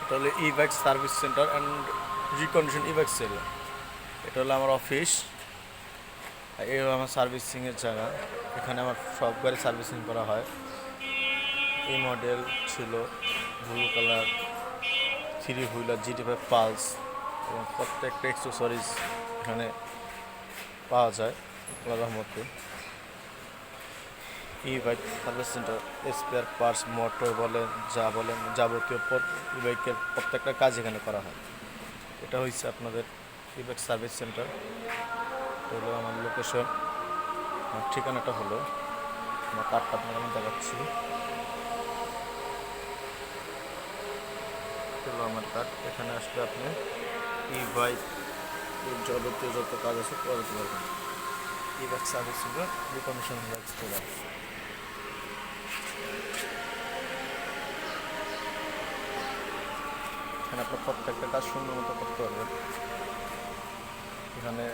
এটা হলো E bike service center and recondition E bike sale. এটা হলো আমার অফিস, এই হলো আমার সার্ভিসিংয়ের জায়গা। এখানে আমার সব গাড়ি সার্ভিসিং করা হয়। এই মডেল ছিল blue colour 3 wheeler GT5 pulse, এবং প্রত্যেকটা অ্যাক্সেসরিজ এখানে পাওয়া যায় আল্লাহর রহমতে। E bike service center spare parts, motor বলেন, যা বলেন যাবতীয় ই বাইকের প্রত্যেকটা কাজ এখানে করা হয়। এটা হচ্ছে আপনাদের ই বাইক সার্ভিস সেন্টার। এটা হলো আমার লোকেশন, আমার ঠিকানাটা হলো, আমার কার্ডটা আপনাকে আমি দেখাচ্ছি। হলো আমার কার্ড। এখানে আসলে আপনি ই বাইক যাবতীয় যত কাজ আছে করাতে পারবেন। E bike service center recondition bike seller. এখানে আপনার প্রত্যেকটা কাজ সুন্দর মতো করতে পারবেন। এখানে